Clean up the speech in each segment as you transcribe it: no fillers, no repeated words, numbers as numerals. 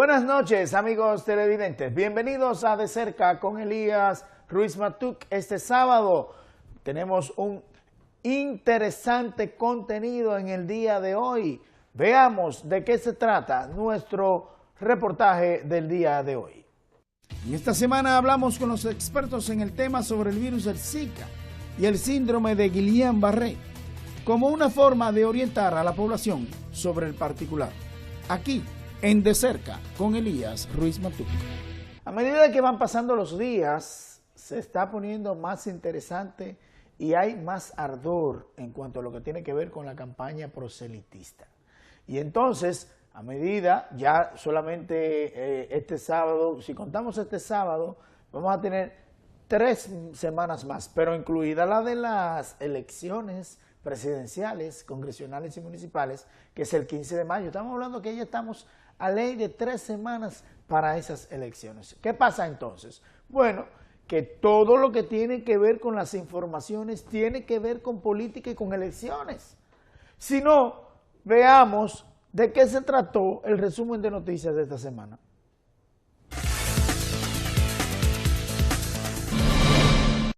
Buenas noches, amigos televidentes. Bienvenidos a De Cerca con Elías Ruiz Matuc. Este sábado tenemos un interesante contenido en el día de hoy. Veamos de qué se trata nuestro reportaje del día de hoy. En esta semana hablamos con los expertos en el tema sobre el virus del Zika y el síndrome de Guillain-Barré como una forma de orientar a la población sobre el particular. Aquí, en De Cerca, con Elías Ruiz Matuc. A medida que van pasando los días, se está poniendo más interesante y hay más ardor en cuanto a lo que tiene que ver con la campaña proselitista. Y entonces, a medida, ya solamente este sábado, si contamos este sábado, vamos a tener 3 semanas más, pero incluida la de las elecciones presidenciales, congresionales y municipales, que es el 15 de mayo. Estamos hablando que ya estamos a ley de 3 semanas para esas elecciones. ¿Qué pasa entonces? Bueno, que todo lo que tiene que ver con las informaciones tiene que ver con política y con elecciones. Si no, veamos de qué se trató el resumen de noticias de esta semana.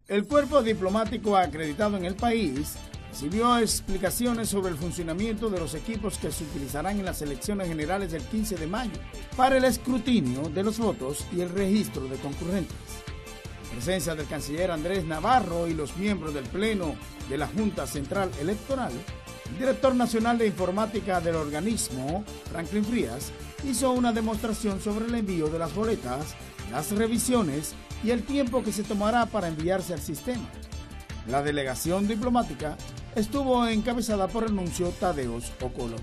El cuerpo diplomático acreditado en el país recibió explicaciones sobre el funcionamiento de los equipos que se utilizarán en las elecciones generales del 15 de mayo para el escrutinio de los votos y el registro de concurrentes. En presencia del canciller Andrés Navarro y los miembros del Pleno de la Junta Central Electoral, el director nacional de informática del organismo, Franklin Frías, hizo una demostración sobre el envío de las boletas, las revisiones y el tiempo que se tomará para enviarse al sistema. La delegación diplomática estuvo encabezada por el nuncio Tadeos Ocolo.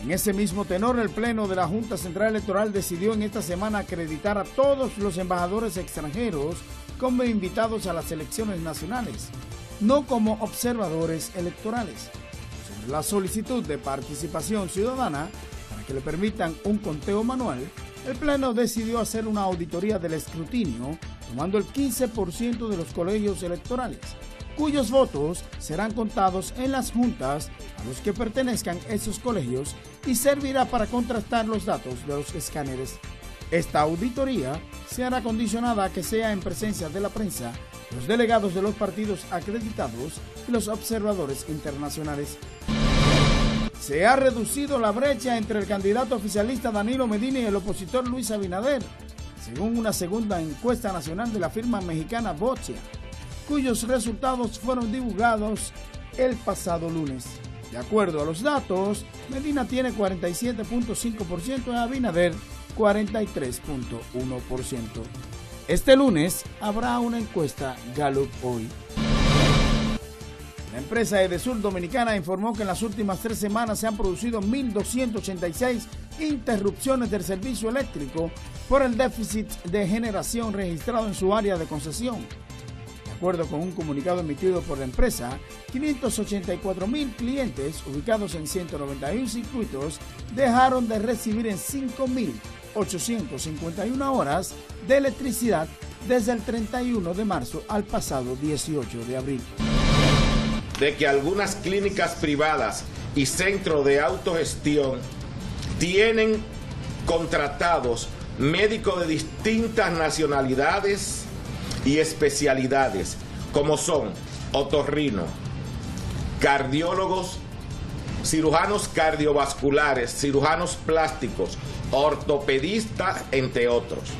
En ese mismo tenor, el Pleno de la Junta Central Electoral decidió en esta semana acreditar a todos los embajadores extranjeros como invitados a las elecciones nacionales, no como observadores electorales. Sobre la solicitud de participación ciudadana para que le permitan un conteo manual, el Pleno decidió hacer una auditoría del escrutinio, tomando el 15% de los colegios electorales, cuyos votos serán contados en las juntas a los que pertenezcan esos colegios y servirá para contrastar los datos de los escáneres. Esta auditoría se hará condicionada a que sea en presencia de la prensa, los delegados de los partidos acreditados y los observadores internacionales. Se ha reducido la brecha entre el candidato oficialista Danilo Medina y el opositor Luis Abinader, según una segunda encuesta nacional de la firma mexicana Votia, cuyos resultados fueron divulgados el pasado lunes. De acuerdo a los datos, Medina tiene 47.5% y Abinader 43.1%. Este lunes habrá una encuesta Gallup hoy. La empresa Edesur Dominicana informó que en las últimas 3 semanas se han producido 1.286 interrupciones del servicio eléctrico por el déficit de generación registrado en su área de concesión. De acuerdo con un comunicado emitido por la empresa, 584.000 clientes ubicados en 191 circuitos dejaron de recibir en 5.851 horas de electricidad desde el 31 de marzo al pasado 18 de abril. De que algunas clínicas privadas y centros de autogestión tienen contratados médicos de distintas nacionalidades y especialidades, como son otorrino, cardiólogos, cirujanos cardiovasculares, cirujanos plásticos, ortopedistas, entre otros.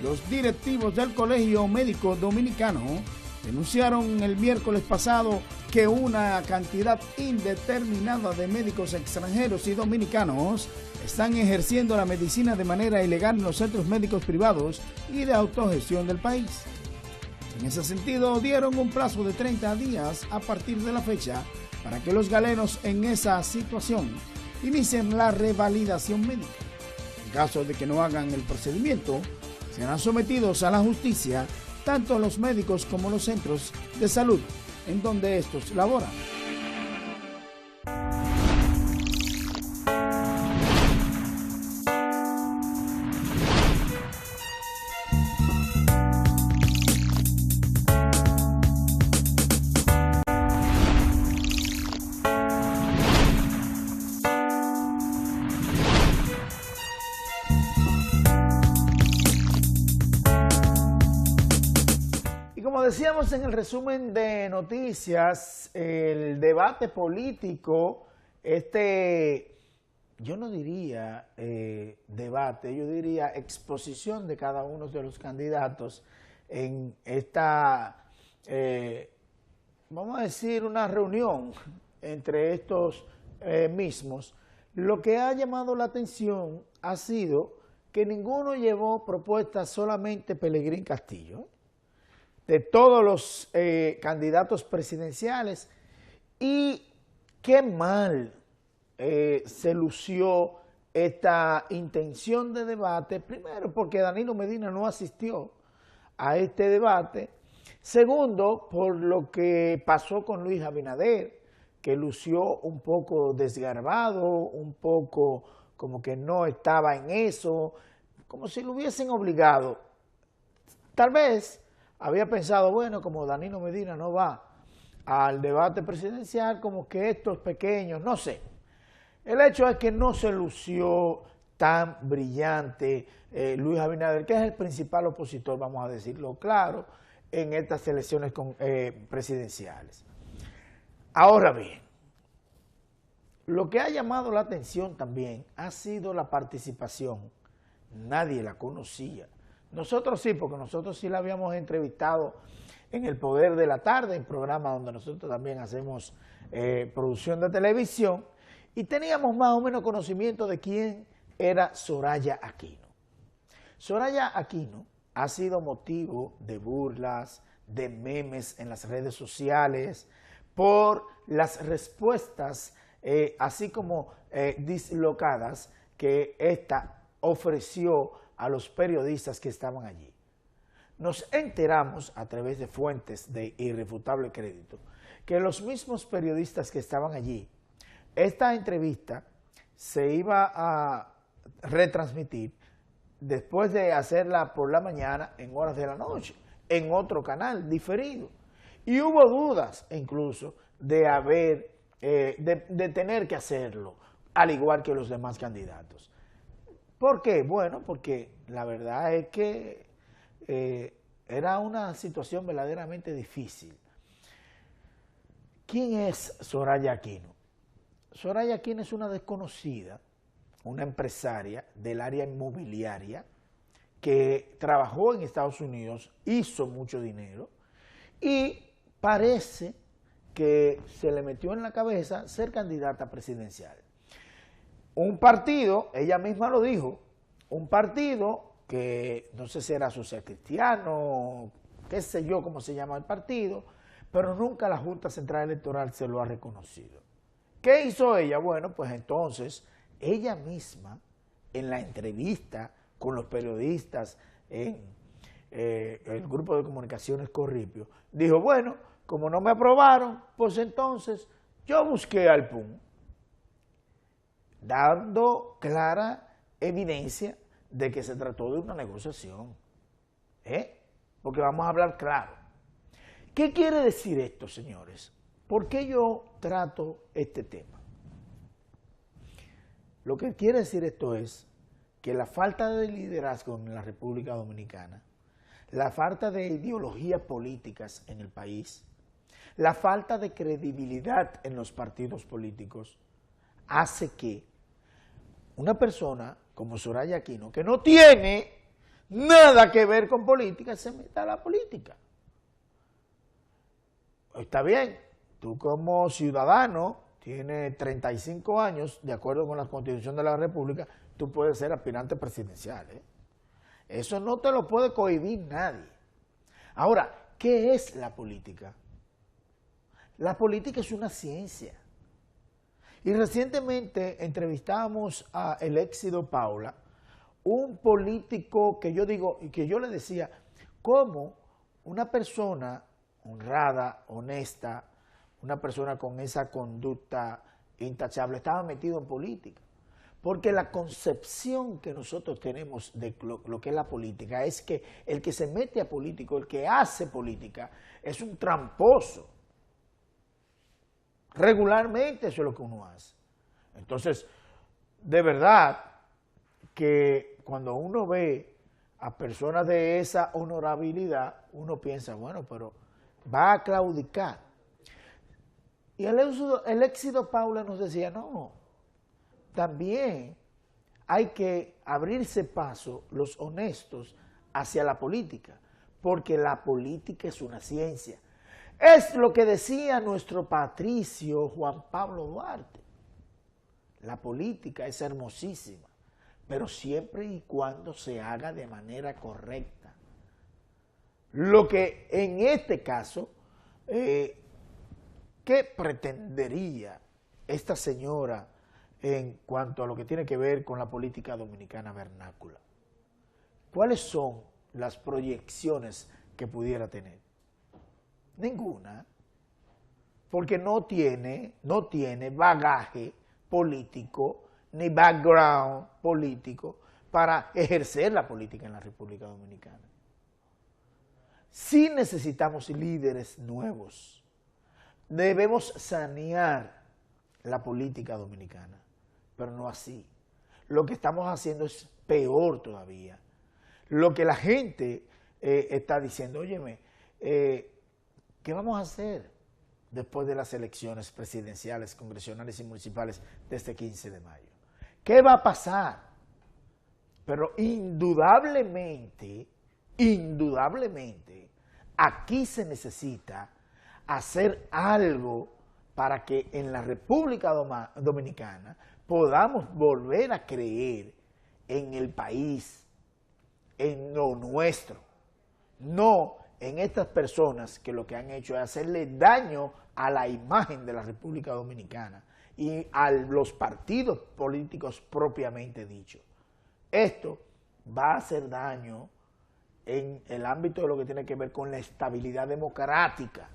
Los directivos del Colegio Médico Dominicano denunciaron el miércoles pasado que una cantidad indeterminada de médicos extranjeros y dominicanos están ejerciendo la medicina de manera ilegal en los centros médicos privados y de autogestión del país. En ese sentido, dieron un plazo de 30 días a partir de la fecha para que los galenos en esa situación inicien la revalidación médica. En caso de que no hagan el procedimiento, serán sometidos a la justicia tanto los médicos como los centros de salud en donde estos laboran. decíamos en el resumen de noticias, el debate político, yo no diría debate, yo diría exposición de cada uno de los candidatos en esta, vamos a decir, una reunión entre estos mismos. Lo que ha llamado la atención ha sido que ninguno llevó propuestas, solamente Pelegrín Castillo, de todos los candidatos presidenciales, y qué mal se lució esta intención de debate, primero porque Danilo Medina no asistió a este debate, segundo por lo que pasó con Luis Abinader, que lució un poco desgarbado, un poco como que no estaba en eso, como si lo hubiesen obligado. Tal vez había pensado, bueno, como Danilo Medina no va al debate presidencial, como que estos pequeños, no sé. El hecho es que no se lució tan brillante Luis Abinader, que es el principal opositor, vamos a decirlo claro, en estas elecciones presidenciales. Ahora bien, lo que ha llamado la atención también ha sido la participación. Nadie la conocía. Nosotros sí, porque nosotros sí la habíamos entrevistado en El Poder de la Tarde, en programa donde nosotros también hacemos producción de televisión, y teníamos más o menos conocimiento de quién era Soraya Aquino. Soraya Aquino ha sido motivo de burlas, de memes en las redes sociales, por las respuestas, así como dislocadas, que ésta ofreció a los periodistas que estaban allí. Nos enteramos a través de fuentes de irrefutable crédito que los mismos periodistas que estaban allí, esta entrevista se iba a retransmitir después de hacerla por la mañana en horas de la noche, en otro canal diferido. Y hubo dudas incluso de de tener que hacerlo, al igual que los demás candidatos. ¿Por qué? Bueno, porque la verdad es que era una situación verdaderamente difícil. ¿Quién es Soraya Aquino? Soraya Aquino es una desconocida, una empresaria del área inmobiliaria que trabajó en Estados Unidos, hizo mucho dinero y parece que se le metió en la cabeza ser candidata presidencial. Un partido, ella misma lo dijo, un partido que no sé si era Social Cristiano, qué sé yo cómo se llama el partido, pero nunca la Junta Central Electoral se lo ha reconocido. ¿Qué hizo ella? Bueno, pues entonces ella misma en la entrevista con los periodistas en el grupo de comunicaciones Corripio, dijo, bueno, como no me aprobaron, pues entonces yo busqué al PUN, dando clara evidencia de que se trató de una negociación. Porque vamos a hablar claro. ¿Qué quiere decir esto, señores? ¿Por qué yo trato este tema? Lo que quiere decir esto es que la falta de liderazgo en la República Dominicana, la falta de ideologías políticas en el país, la falta de credibilidad en los partidos políticos, hace que una persona como Soraya Aquino, que no tiene nada que ver con política, se meta a la política. Está bien, tú como ciudadano, tienes 35 años, de acuerdo con la Constitución de la República, tú puedes ser aspirante presidencial. Eso no te lo puede cohibir nadie. Ahora, ¿qué es la política? La política es una ciencia. Y recientemente entrevistamos a el Éxodo Paula, un político que yo digo, y que yo le decía, cómo una persona honrada, honesta, una persona con esa conducta intachable estaba metido en política. Porque la concepción que nosotros tenemos de lo que es la política es que el que se mete a político, el que hace política, es un tramposo. Regularmente eso es lo que uno hace. Entonces, de verdad que cuando uno ve a personas de esa honorabilidad, uno piensa, bueno, pero va a claudicar. Y el éxito Paula nos decía, no, también hay que abrirse paso los honestos hacia la política, porque la política es una ciencia. Es lo que decía nuestro patricio Juan Pablo Duarte. La política es hermosísima, pero siempre y cuando se haga de manera correcta. Lo que en este caso, ¿qué pretendería esta señora en cuanto a lo que tiene que ver con la política dominicana vernácula? ¿Cuáles son las proyecciones que pudiera tener? Ninguna, porque no tiene bagaje político ni background político para ejercer la política en la República Dominicana. Sí necesitamos líderes nuevos. Debemos sanear la política dominicana, pero no así. Lo que estamos haciendo es peor todavía. Lo que la gente está diciendo, óyeme, ¿qué vamos a hacer después de las elecciones presidenciales, congresionales y municipales de este 15 de mayo? ¿Qué va a pasar? Pero indudablemente, aquí se necesita hacer algo para que en la República Dominicana podamos volver a creer en el país, en lo nuestro, no en estas personas que lo que han hecho es hacerle daño a la imagen de la República Dominicana y a los partidos políticos propiamente dicho. Esto va a hacer daño en el ámbito de lo que tiene que ver con la estabilidad democrática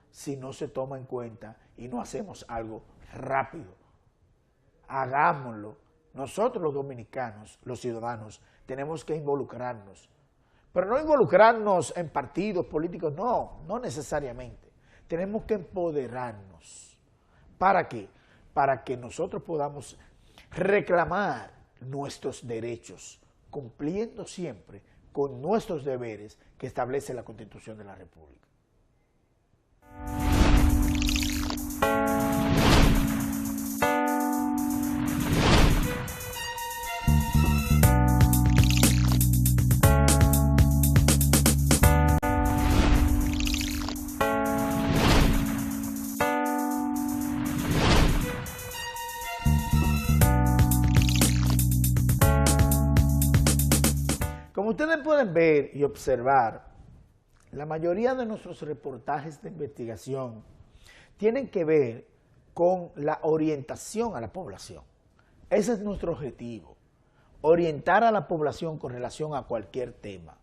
si no se toma en cuenta y no hacemos algo rápido. Hagámoslo. Nosotros los dominicanos, los ciudadanos, tenemos que involucrarnos. Pero no involucrarnos en partidos políticos, no necesariamente. Tenemos que empoderarnos. ¿Para qué? Para que nosotros podamos reclamar nuestros derechos, cumpliendo siempre con nuestros deberes que establece la Constitución de la República. Como ustedes pueden ver y observar, la mayoría de nuestros reportajes de investigación tienen que ver con la orientación a la población. Ese es nuestro objetivo, orientar a la población con relación a cualquier tema.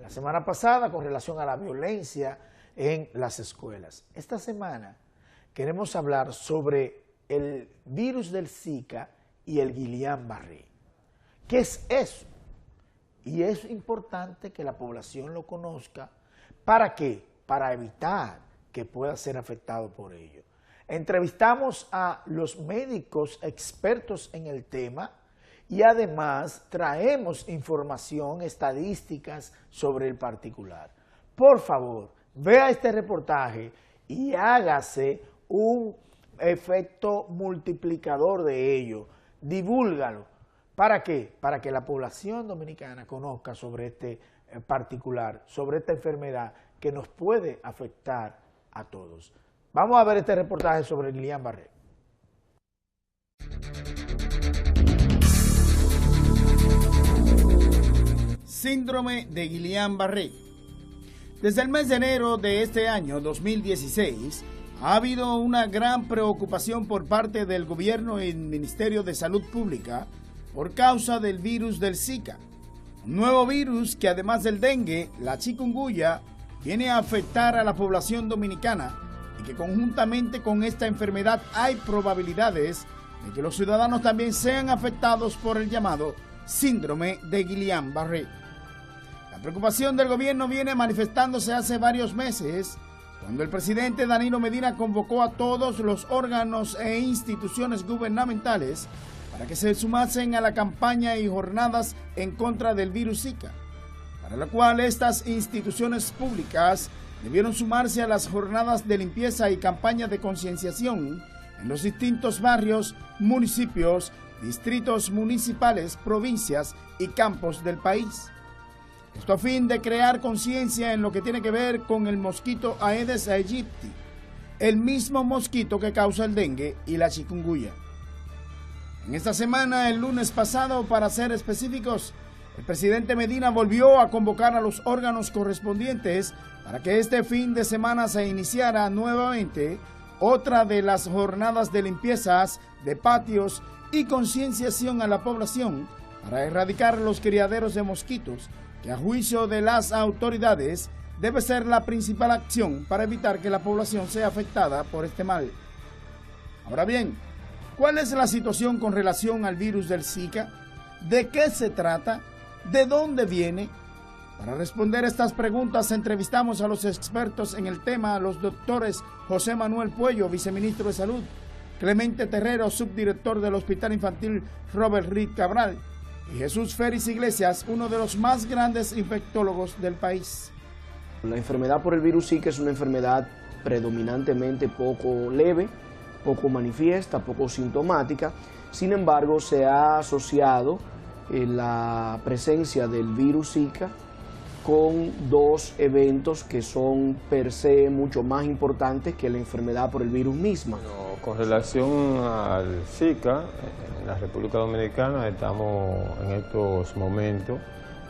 La semana pasada con relación a la violencia en las escuelas. Esta semana queremos hablar sobre el virus del Zika y el Guillain-Barré. ¿Qué es eso? Y es importante que la población lo conozca. ¿Para qué? Para evitar que pueda ser afectado por ello. Entrevistamos a los médicos expertos en el tema y además traemos información, estadísticas sobre el particular. Por favor, vea este reportaje y hágase un efecto multiplicador de ello. Divúlgalo. ¿Para qué? Para que la población dominicana conozca sobre este particular, sobre esta enfermedad que nos puede afectar a todos. Vamos a ver este reportaje sobre el Guillain-Barré. Síndrome de Guillain-Barré. Desde el mes de enero de este año 2016, ha habido una gran preocupación por parte del gobierno y el Ministerio de Salud Pública por causa del virus del Zika, un nuevo virus que además del dengue, la chikungunya, viene a afectar a la población dominicana y que conjuntamente con esta enfermedad hay probabilidades de que los ciudadanos también sean afectados por el llamado síndrome de Guillain-Barré. La preocupación del gobierno viene manifestándose hace varios meses, cuando el presidente Danilo Medina convocó a todos los órganos e instituciones gubernamentales para que se sumasen a la campaña y jornadas en contra del virus Zika, para lo cual estas instituciones públicas debieron sumarse a las jornadas de limpieza y campañas de concienciación en los distintos barrios, municipios, distritos municipales, provincias y campos del país. Esto a fin de crear conciencia en lo que tiene que ver con el mosquito Aedes aegypti, el mismo mosquito que causa el dengue y la chikungunya. En esta semana, el lunes pasado, para ser específicos, el presidente Medina volvió a convocar a los órganos correspondientes para que este fin de semana se iniciara nuevamente otra de las jornadas de limpiezas de patios y concienciación a la población para erradicar los criaderos de mosquitos, que a juicio de las autoridades debe ser la principal acción para evitar que la población sea afectada por este mal. Ahora bien, ¿cuál es la situación con relación al virus del Zika? ¿De qué se trata? ¿De dónde viene? Para responder estas preguntas entrevistamos a los expertos en el tema, los doctores José Manuel Puello, viceministro de Salud, Clemente Terrero, subdirector del Hospital Infantil Robert Reed Cabral, y Jesús Félix Iglesias, uno de los más grandes infectólogos del país. La enfermedad por el virus Zika es una enfermedad predominantemente poco leve, poco manifiesta, poco sintomática. Sin embargo, se ha asociado la presencia del virus Zika con dos eventos que son per se mucho más importantes que la enfermedad por el virus misma. Bueno, con relación al Zika, en la República Dominicana estamos en estos momentos,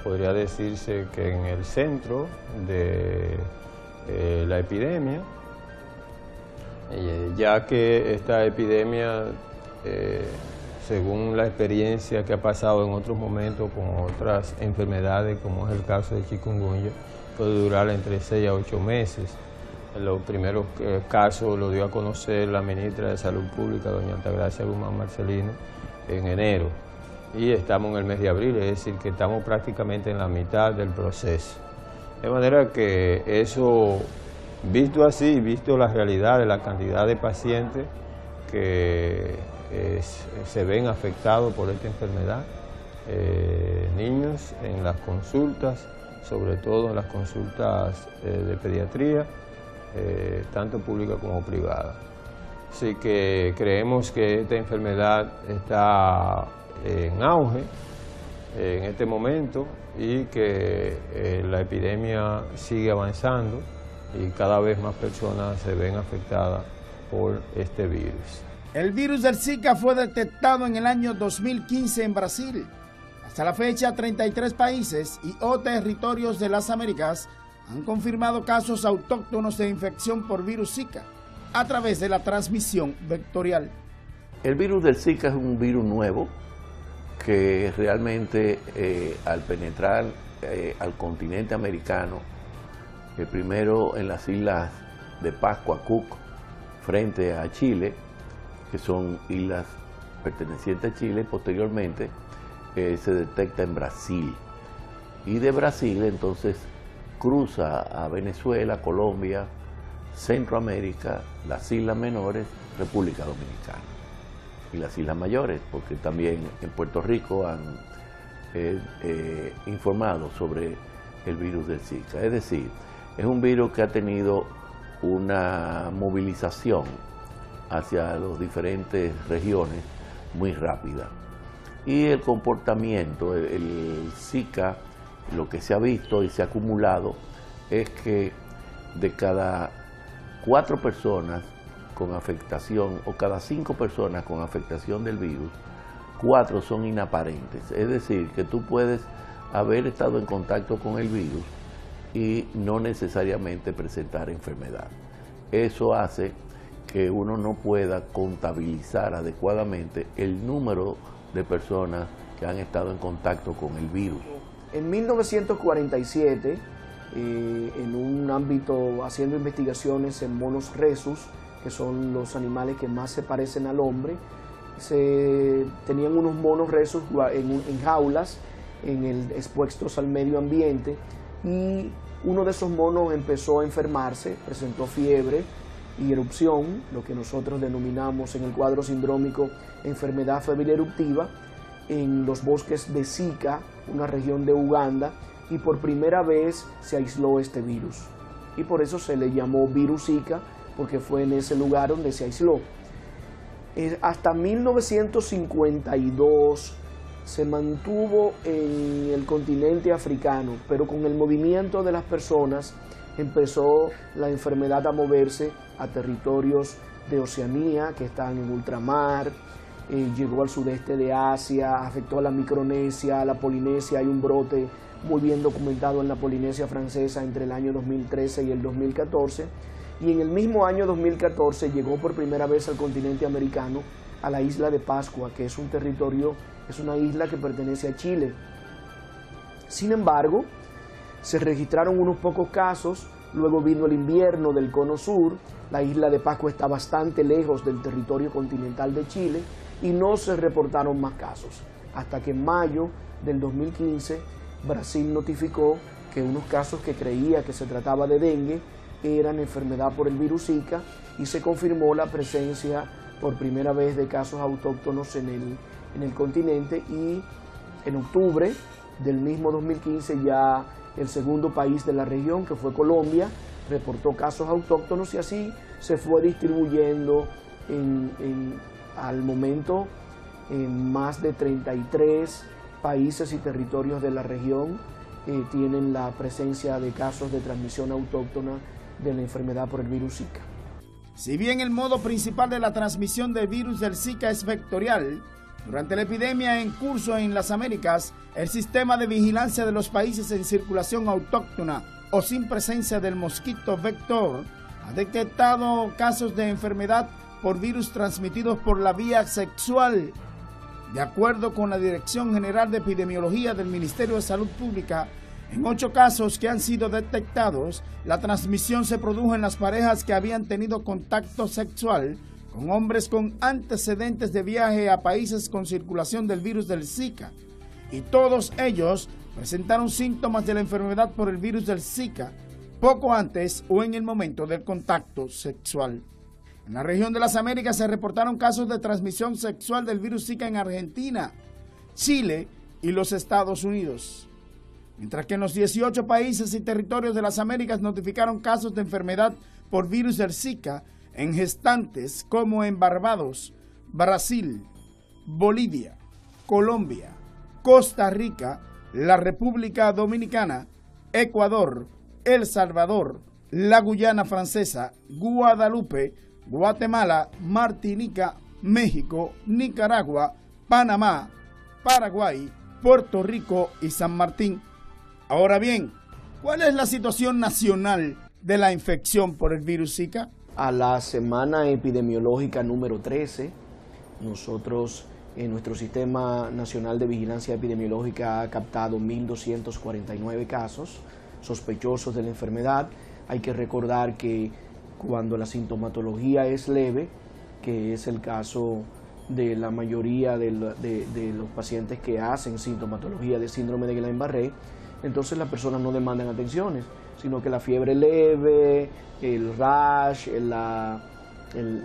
podría decirse que en el centro de la epidemia, ya que esta epidemia, según la experiencia que ha pasado en otros momentos con otras enfermedades, como es el caso de chikungunya, puede durar entre 6 a 8 meses. En los primeros casos lo dio a conocer la ministra de Salud Pública, doña Altagracia Guzmán Marcelino, en enero. Y estamos en el mes de abril, es decir, que estamos prácticamente en la mitad del proceso. De manera que eso, visto así, visto la realidad de la cantidad de pacientes que se ven afectados por esta enfermedad, niños en las consultas, sobre todo en las consultas de pediatría, tanto pública como privada. Así que creemos que esta enfermedad está en auge en este momento y que la epidemia sigue avanzando y cada vez más personas se ven afectadas por este virus. El virus del Zika fue detectado en el año 2015 en Brasil. Hasta la fecha, 33 países y o territorios de las Américas han confirmado casos autóctonos de infección por virus Zika a través de la transmisión vectorial. El virus del Zika es un virus nuevo que realmente al penetrar al continente americano, primero en las islas de Pascua, Cook, frente a Chile, que son islas pertenecientes a Chile, posteriormente se detecta en Brasil. Y de Brasil entonces cruza a Venezuela, Colombia, Centroamérica, las Islas Menores, República Dominicana. Y las Islas Mayores, porque también en Puerto Rico han informado sobre el virus del Zika. Es decir, es un virus que ha tenido una movilización hacia las diferentes regiones muy rápida. Y el comportamiento, el Zika, lo que se ha visto y se ha acumulado es que de cada 4 personas con afectación o cada 5 personas con afectación del virus, 4 son inaparentes. Es decir, que tú puedes haber estado en contacto con el virus y no necesariamente presentar enfermedad. Eso hace que uno no pueda contabilizar adecuadamente el número de personas que han estado en contacto con el virus. En 1947, en un ámbito haciendo investigaciones en monos rhesus, que son los animales que más se parecen al hombre, tenían unos monos rhesus en jaulas, expuestos al medio ambiente, y uno de esos monos empezó a enfermarse, presentó fiebre y erupción, lo que nosotros denominamos en el cuadro sindrómico enfermedad febril eruptiva, en los bosques de Zika, una región de Uganda, y por primera vez se aisló este virus. y por eso se le llamó virus Zika, porque fue en ese lugar donde se aisló. Hasta 1952 se mantuvo en el continente africano, pero con el movimiento de las personas empezó la enfermedad a moverse a territorios de Oceanía, que están en ultramar, llegó al sudeste de Asia, afectó a la Micronesia, a la Polinesia. Hay un brote muy bien documentado en la Polinesia francesa entre el año 2013 y el 2014, y en el mismo año 2014 llegó por primera vez al continente americano, a la isla de Pascua, que es un territorio, es una isla que pertenece a Chile. Sin embargo, se registraron unos pocos casos, luego vino el invierno del cono sur, la isla de Pascua está bastante lejos del territorio continental de Chile y no se reportaron más casos, hasta que en mayo del 2015 Brasil notificó que unos casos que creía que se trataba de dengue eran enfermedad por el virus Zika, y se confirmó la presencia por primera vez de casos autóctonos en el continente, y en octubre del mismo 2015 ya el segundo país de la región, que fue Colombia, reportó casos autóctonos, y así se fue distribuyendo al momento en más de 33 países y territorios de la región tienen la presencia de casos de transmisión autóctona de la enfermedad por el virus Zika. Si bien el modo principal de la transmisión del virus del Zika es vectorial, durante la epidemia en curso en las Américas, el sistema de vigilancia de los países en circulación autóctona o sin presencia del mosquito vector ha detectado casos de enfermedad por virus transmitidos por la vía sexual. De acuerdo con la Dirección General de Epidemiología del Ministerio de Salud Pública, en 8 casos que han sido detectados, la transmisión se produjo en las parejas que habían tenido contacto sexual con hombres con antecedentes de viaje a países con circulación del virus del Zika, y todos ellos presentaron síntomas de la enfermedad por el virus del Zika poco antes o en el momento del contacto sexual. En la región de las Américas se reportaron casos de transmisión sexual del virus Zika en Argentina, Chile y los Estados Unidos, mientras que en los 18 países y territorios de las Américas notificaron casos de enfermedad por virus del Zika en gestantes, como en Barbados, Brasil, Bolivia, Colombia, Costa Rica, la República Dominicana, Ecuador, El Salvador, la Guyana Francesa, Guadalupe, Guatemala, Martinica, México, Nicaragua, Panamá, Paraguay, Puerto Rico y San Martín. Ahora bien, ¿cuál es la situación nacional de la infección por el virus Zika? A la semana epidemiológica número 13, nosotros en nuestro Sistema Nacional de Vigilancia Epidemiológica ha captado 1.249 casos sospechosos de la enfermedad. Hay que recordar que cuando la sintomatología es leve, que es el caso de la mayoría de los pacientes que hacen sintomatología de síndrome de Guillain-Barré, entonces las personas no demandan atenciones, sino que la fiebre leve, el rash, el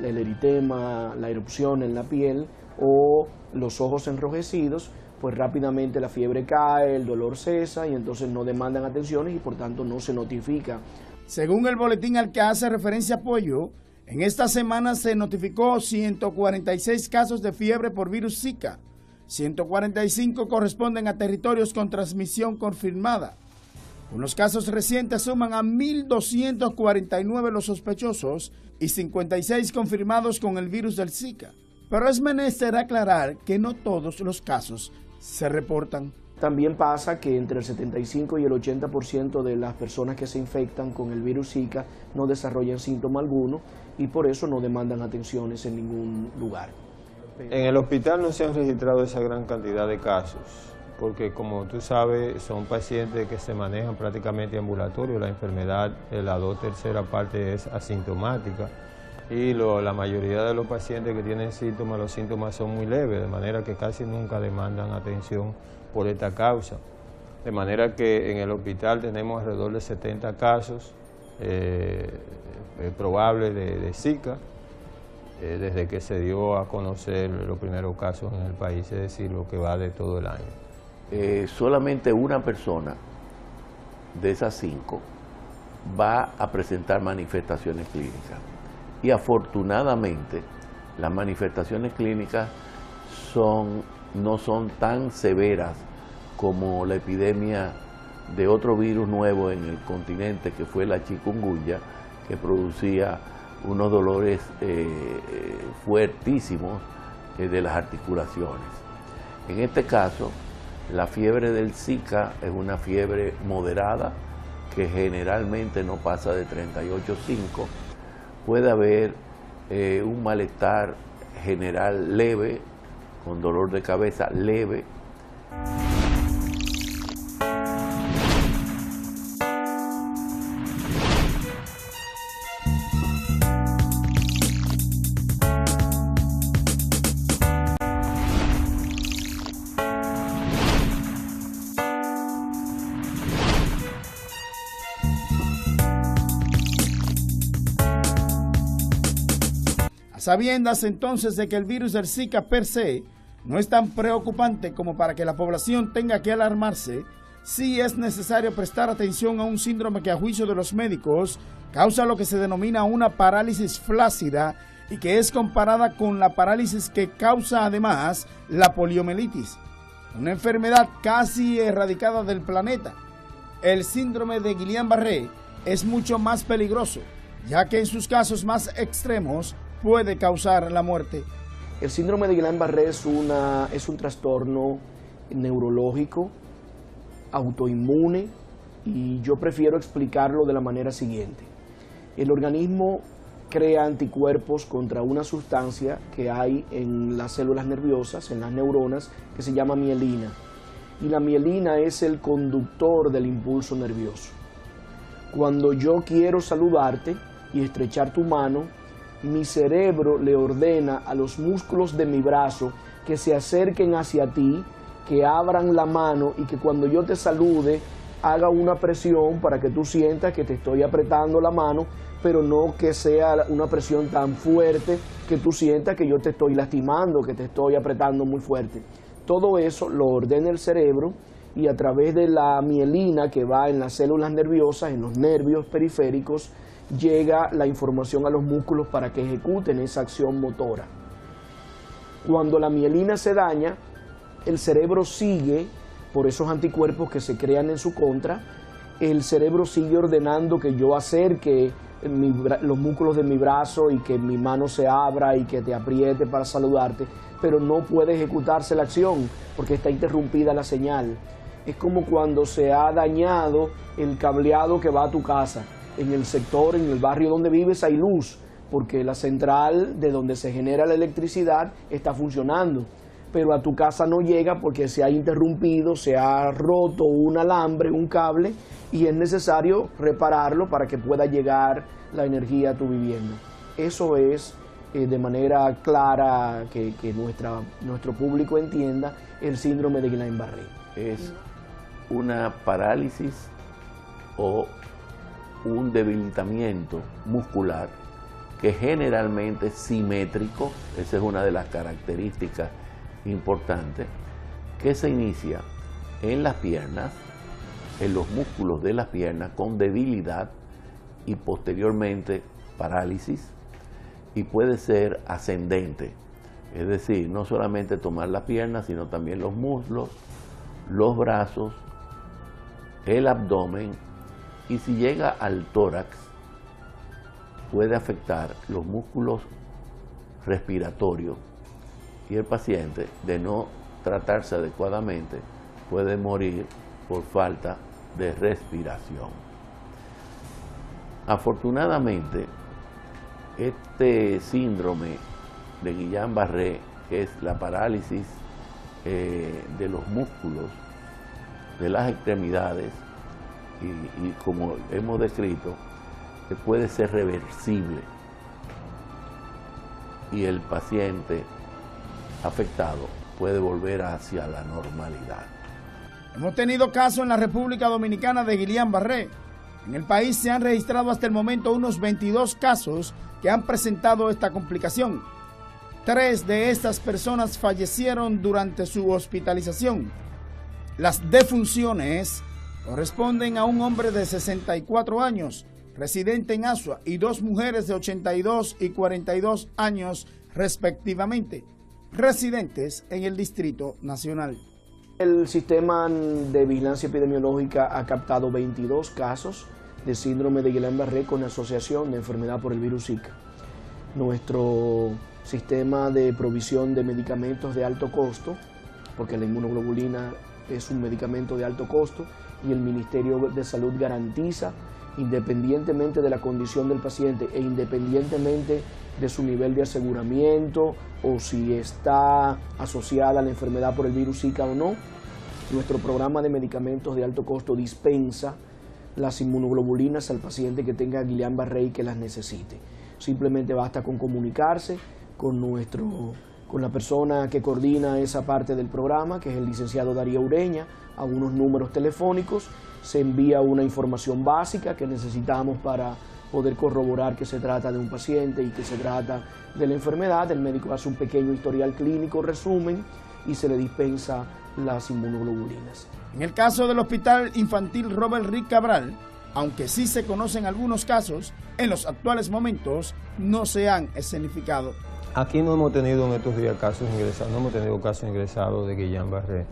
eritema, la erupción en la piel o los ojos enrojecidos, pues rápidamente la fiebre cae, el dolor cesa y entonces no demandan atenciones y por tanto no se notifica. Según el boletín al que hace referencia Pollo, en esta semana se notificó 146 casos de fiebre por virus Zika. 145 corresponden a territorios con transmisión confirmada. Con los casos recientes suman a 1.249 los sospechosos y 56 confirmados con el virus del Zika. Pero es menester aclarar que no todos los casos se reportan. También pasa que entre el 75 y el 80% de las personas que se infectan con el virus Zika no desarrollan síntoma alguno y por eso no demandan atenciones en ningún lugar. En el hospital no se han registrado esa gran cantidad de casos, porque como tú sabes, son pacientes que se manejan prácticamente ambulatorio. La enfermedad, la 2/3 parte es asintomática y la mayoría de los pacientes que tienen síntomas, los síntomas son muy leves, de manera que casi nunca demandan atención por esta causa. De manera que en el hospital tenemos alrededor de 70 casos probables de Zika, desde que se dio a conocer los primeros casos en el país, es decir, lo que va de todo el año. Solamente una persona de esas 5 va a presentar manifestaciones clínicas. Y afortunadamente, las manifestaciones clínicas no son tan severas como la epidemia de otro virus nuevo en el continente, que fue la chikungunya, que producía unos dolores fuertísimos de las articulaciones. En este caso, la fiebre del Zika es una fiebre moderada que generalmente no pasa de 38,5. Puede haber un malestar general leve, con dolor de cabeza leve. Sabiendas entonces de que el virus del Zika per se no es tan preocupante como para que la población tenga que alarmarse, sí es necesario prestar atención a un síndrome que a juicio de los médicos causa lo que se denomina una parálisis flácida y que es comparada con la parálisis que causa además la poliomielitis, una enfermedad casi erradicada del planeta. El síndrome de Guillain-Barré es mucho más peligroso, ya que en sus casos más extremos puede causar la muerte. El síndrome de Guillain-Barré es un trastorno neurológico, autoinmune, y yo prefiero explicarlo de la manera siguiente. El organismo crea anticuerpos contra una sustancia que hay en las células nerviosas, en las neuronas, que se llama mielina. Y la mielina es el conductor del impulso nervioso. Cuando yo quiero saludarte y estrechar tu mano, mi cerebro le ordena a los músculos de mi brazo que se acerquen hacia ti, que abran la mano y que cuando yo te salude haga una presión para que tú sientas que te estoy apretando la mano, pero no que sea una presión tan fuerte que tú sientas que yo te estoy lastimando, que te estoy apretando muy fuerte. Todo eso lo ordena el cerebro y a través de la mielina que va en las células nerviosas, en los nervios periféricos, llega la información a los músculos para que ejecuten esa acción motora. Cuando la mielina se daña, el cerebro sigue, por esos anticuerpos que se crean en su contra, el cerebro sigue ordenando que yo acerque los músculos de mi brazo y que mi mano se abra y que te apriete para saludarte, pero no puede ejecutarse la acción porque está interrumpida la señal. Es como cuando se ha dañado el cableado que va a tu casa. En el sector, en el barrio donde vives hay luz, porque la central de donde se genera la electricidad está funcionando, pero a tu casa no llega porque se ha interrumpido, se ha roto un alambre, un cable, y es necesario repararlo para que pueda llegar la energía a tu vivienda. Eso es de manera clara que nuestro público entienda el síndrome de Guillain-Barré. Es una parálisis o un debilitamiento muscular que generalmente es simétrico, esa es una de las características importantes, que se inicia en las piernas, en los músculos de las piernas con debilidad y posteriormente parálisis, y puede ser ascendente, es decir, no solamente tomar las piernas, sino también los muslos, los brazos, el abdomen, y si llega al tórax, puede afectar los músculos respiratorios y el paciente, de no tratarse adecuadamente, puede morir por falta de respiración. Afortunadamente, este síndrome de Guillain-Barré, que es la parálisis de los músculos de las extremidades, y como hemos descrito, que puede ser reversible y el paciente afectado puede volver hacia la normalidad. Hemos tenido casos en la República Dominicana de Guillain-Barré. En el país se han registrado hasta el momento unos 22 casos que han presentado esta complicación. 3 de estas personas fallecieron durante su hospitalización. Las defunciones corresponden a un hombre de 64 años residente en Asua, y 2 mujeres de 82 y 42 años respectivamente, residentes en el Distrito Nacional. El sistema de vigilancia epidemiológica ha captado 22 casos de síndrome de Guillain-Barré con asociación de enfermedad por el virus Zika. Nuestro sistema de provisión de medicamentos de alto costo, porque la inmunoglobulina es un medicamento de alto costo, y el Ministerio de Salud garantiza, independientemente de la condición del paciente e independientemente de su nivel de aseguramiento o si está asociada a la enfermedad por el virus Zika o no, nuestro programa de medicamentos de alto costo dispensa las inmunoglobulinas al paciente que tenga Guillain-Barré y que las necesite. Simplemente basta con comunicarse con la persona que coordina esa parte del programa, que es el licenciado Darío Ureña, a unos números telefónicos, se envía una información básica que necesitamos para poder corroborar que se trata de un paciente y que se trata de la enfermedad. El médico hace un pequeño historial clínico, resumen, y se le dispensa las inmunoglobulinas. En el caso del Hospital Infantil Robert Rick Cabral, aunque sí se conocen algunos casos, en los actuales momentos no se han escenificado. Aquí no hemos tenido en estos días casos ingresados, no hemos tenido casos ingresados de Guillain-Barré.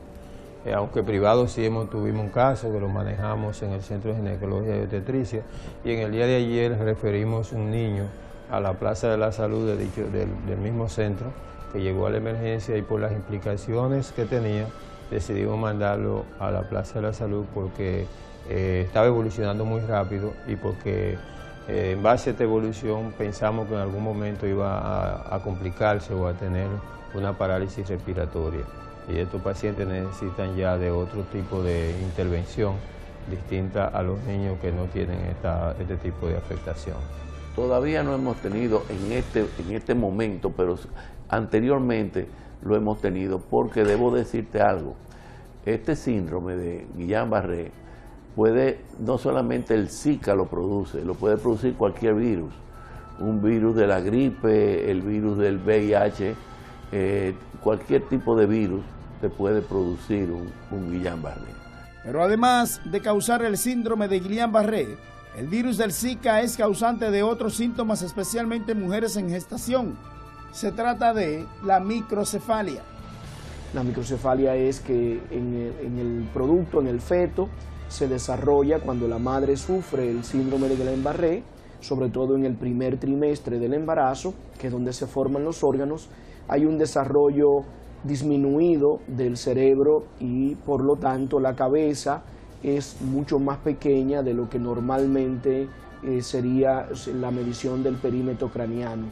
Aunque privado sí tuvimos un caso que lo manejamos en el Centro de Ginecología y Obstetricia, y en el día de ayer referimos un niño a la Plaza de la Salud del mismo centro, que llegó a la emergencia, y por las implicaciones que tenía decidimos mandarlo a la Plaza de la Salud porque estaba evolucionando muy rápido y porque en base a esta evolución pensamos que en algún momento iba a complicarse o a tener una parálisis respiratoria. Y estos pacientes necesitan ya de otro tipo de intervención distinta a los niños que no tienen este tipo de afectación. Todavía no hemos tenido en este momento, pero anteriormente lo hemos tenido, porque debo decirte algo. Este síndrome de Guillain-Barré no solamente el Zika lo puede producir cualquier virus. Un virus de la gripe, el virus del VIH, cualquier tipo de virus te puede producir un Guillain-Barré. Pero además de causar el síndrome de Guillain-Barré, el virus del Zika es causante de otros síntomas, especialmente en mujeres en gestación. Se trata de la microcefalia. La microcefalia es que en el producto, en el feto, se desarrolla cuando la madre sufre el síndrome de Guillain-Barré, sobre todo en el primer trimestre del embarazo, que es donde se forman los órganos. Hay un desarrollo disminuido del cerebro y por lo tanto la cabeza es mucho más pequeña de lo que normalmente sería la medición del perímetro craneano.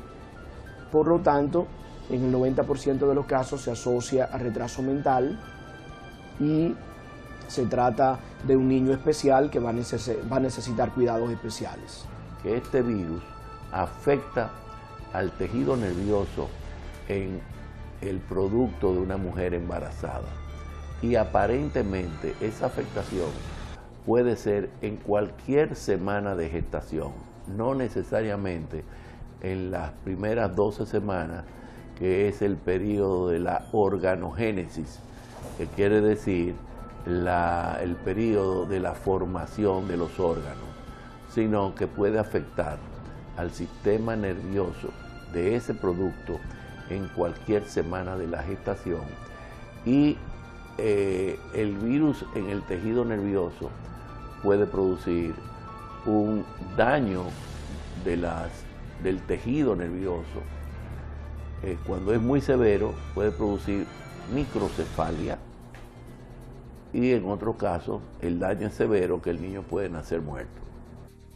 Por lo tanto, en el 90% de los casos se asocia a retraso mental y se trata de un niño especial que va a necesitar cuidados especiales. Que este virus afecta al tejido nervioso en el producto de una mujer embarazada, y aparentemente esa afectación puede ser en cualquier semana de gestación, no necesariamente en las primeras 12 semanas, que es el periodo de la organogénesis, que quiere decir el periodo de la formación de los órganos, sino que puede afectar al sistema nervioso de ese producto en cualquier semana de la gestación, y el virus en el tejido nervioso puede producir un daño del tejido nervioso. Cuando es muy severo puede producir microcefalia, y en otros casos el daño es severo que el niño puede nacer muerto.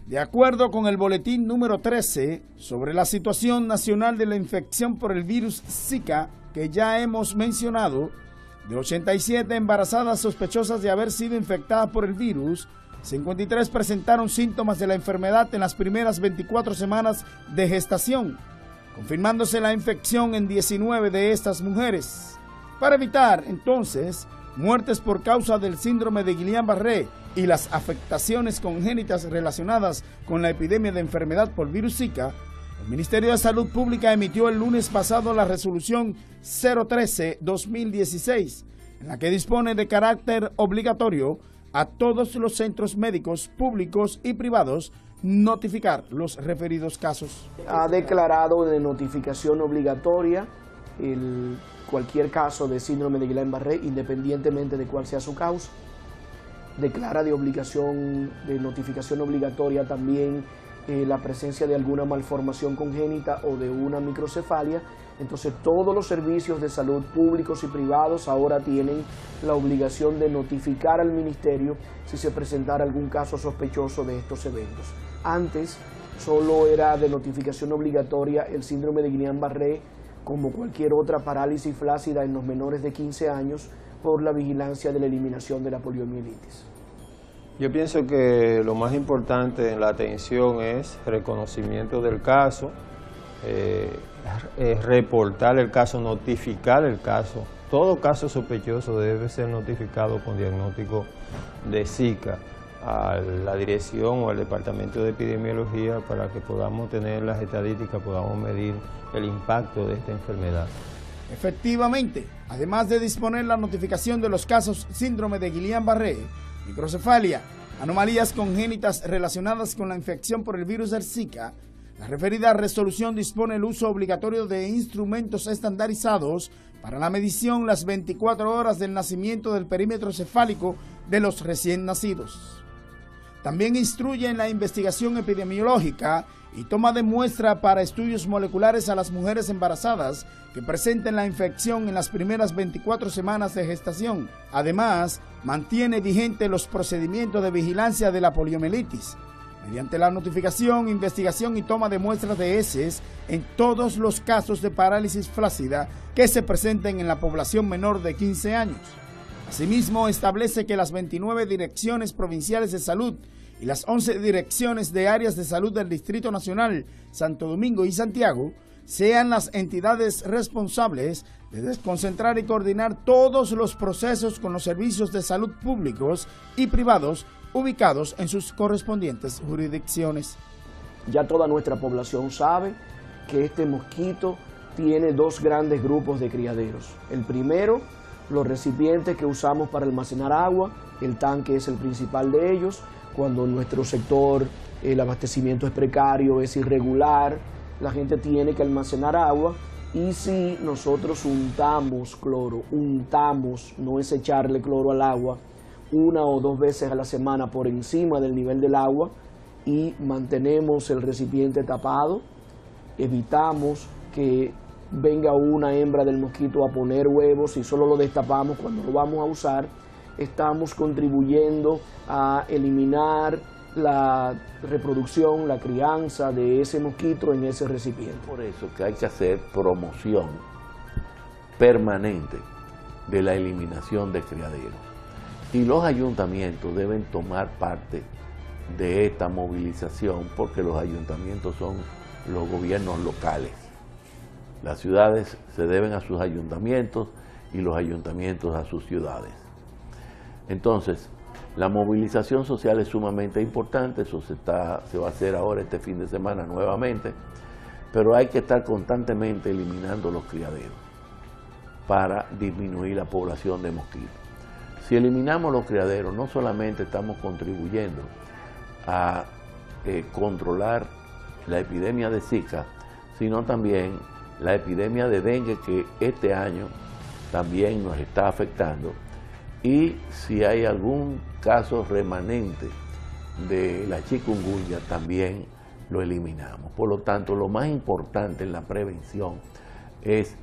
De acuerdo con el boletín número 13 sobre la situación nacional de la infección por el virus Zika, que ya hemos mencionado, de 87 embarazadas sospechosas de haber sido infectadas por el virus, 53 presentaron síntomas de la enfermedad en las primeras 24 semanas de gestación, confirmándose la infección en 19 de estas mujeres. Para evitar, entonces, muertes por causa del síndrome de Guillain-Barré y las afectaciones congénitas relacionadas con la epidemia de enfermedad por virus Zika, el Ministerio de Salud Pública emitió el lunes pasado la resolución 013-2016, en la que dispone de carácter obligatorio a todos los centros médicos públicos y privados notificar los referidos casos. Ha declarado de notificación obligatoria cualquier caso de síndrome de Guillain-Barré, independientemente de cuál sea su causa. Declara de notificación obligatoria también la presencia de alguna malformación congénita o de una microcefalia. Entonces todos los servicios de salud públicos y privados ahora tienen la obligación de notificar al ministerio si se presentara algún caso sospechoso de estos eventos. Antes solo era de notificación obligatoria el síndrome de Guillain-Barré, como cualquier otra parálisis flácida en los menores de 15 años, por la vigilancia de la eliminación de la poliomielitis. Yo pienso que lo más importante en la atención es reconocimiento del caso, reportar el caso, notificar el caso. Todo caso sospechoso debe ser notificado con diagnóstico de Zika a la dirección o al departamento de epidemiología para que podamos tener las estadísticas, podamos medir el impacto de esta enfermedad. Efectivamente, además de disponer la notificación de los casos síndrome de Guillain-Barré, microcefalia, anomalías congénitas relacionadas con la infección por el virus del Zika, la referida resolución dispone el uso obligatorio de instrumentos estandarizados para la medición las 24 horas del nacimiento del perímetro cefálico de los recién nacidos. También instruye en la investigación epidemiológica y toma de muestra para estudios moleculares a las mujeres embarazadas que presenten la infección en las primeras 24 semanas de gestación. Además, mantiene vigente los procedimientos de vigilancia de la poliomielitis, mediante la notificación, investigación y toma de muestras de heces en todos los casos de parálisis flácida que se presenten en la población menor de 15 años. Asimismo, establece que las 29 direcciones provinciales de salud y las 11 direcciones de áreas de salud del Distrito Nacional, Santo Domingo y Santiago, sean las entidades responsables de desconcentrar y coordinar todos los procesos con los servicios de salud públicos y privados ubicados en sus correspondientes jurisdicciones. Ya toda nuestra población sabe que este mosquito tiene dos grandes grupos de criaderos. El primero, los recipientes que usamos para almacenar agua, el tanque es el principal de ellos. Cuando en nuestro sector el abastecimiento es precario, es irregular, la gente tiene que almacenar agua, y si nosotros untamos cloro, no es echarle cloro al agua, 1 o 2 veces a la semana por encima del nivel del agua, y mantenemos el recipiente tapado, evitamos que venga una hembra del mosquito a poner huevos y solo lo destapamos cuando lo vamos a usar, estamos contribuyendo a eliminar la reproducción, la crianza de ese mosquito en ese recipiente. Por eso que hay que hacer promoción permanente de la eliminación de criaderos. Y los ayuntamientos deben tomar parte de esta movilización, porque los ayuntamientos son los gobiernos locales. Las ciudades se deben a sus ayuntamientos y los ayuntamientos a sus ciudades. Entonces, la movilización social es sumamente importante, eso se va a hacer ahora este fin de semana nuevamente, pero hay que estar constantemente eliminando los criaderos para disminuir la población de mosquitos. Si eliminamos los criaderos, no solamente estamos contribuyendo a controlar la epidemia de Zika, sino también la epidemia de dengue, que este año también nos está afectando, y si hay algún caso remanente de la chikungunya, también lo eliminamos. Por lo tanto, lo más importante en la prevención es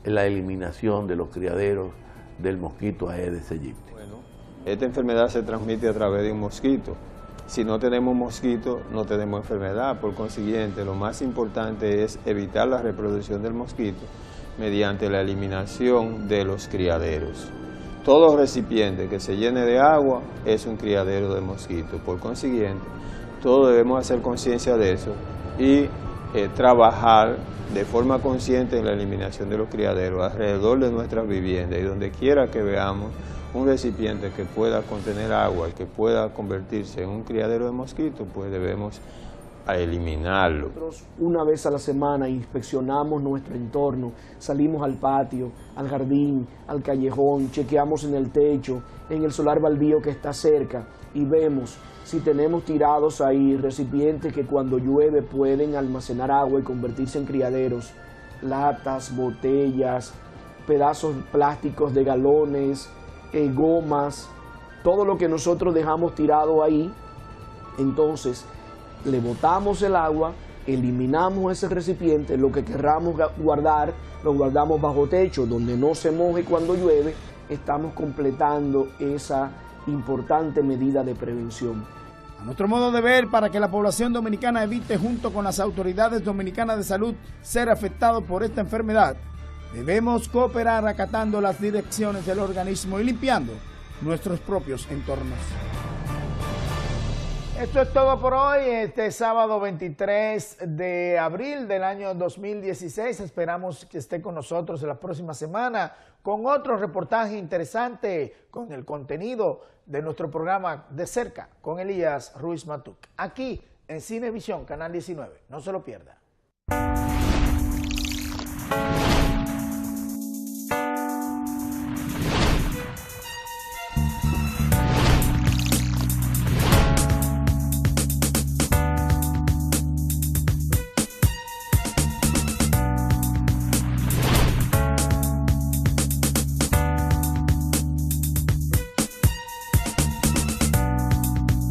la eliminación de los criaderos del mosquito Aedes aegypti. Bueno, esta enfermedad se transmite a través de un mosquito. Si no tenemos mosquito, no tenemos enfermedad. Por consiguiente, lo más importante es evitar la reproducción del mosquito mediante la eliminación de los criaderos. Todo recipiente que se llene de agua es un criadero de mosquitos. Por consiguiente, todos debemos hacer conciencia de eso y trabajar de forma consciente en la eliminación de los criaderos alrededor de nuestras viviendas, y donde quiera que veamos un recipiente que pueda contener agua y que pueda convertirse en un criadero de mosquitos, pues debemos a eliminarlo. Nosotros una vez a la semana inspeccionamos nuestro entorno, salimos al patio, al jardín, al callejón, chequeamos en el techo, en el solar baldío que está cerca y vemos si tenemos tirados ahí recipientes que cuando llueve pueden almacenar agua y convertirse en criaderos, latas, botellas, pedazos plásticos de galones, gomas, todo lo que nosotros dejamos tirado ahí. Entonces le botamos el agua, eliminamos ese recipiente, lo que querramos guardar, lo guardamos bajo techo, donde no se moje cuando llueve. Estamos completando esa importante medida de prevención. A nuestro modo de ver, para que la población dominicana evite, junto con las autoridades dominicanas de salud, ser afectado por esta enfermedad, debemos cooperar acatando las direcciones del organismo y limpiando nuestros propios entornos. Esto es todo por hoy, este sábado 23 de abril del año 2016. Esperamos que esté con nosotros en la próxima semana con otro reportaje interesante con el contenido de nuestro programa De Cerca con Elías Ruiz Matuc, aquí en Cinevisión, Canal 19. No se lo pierda.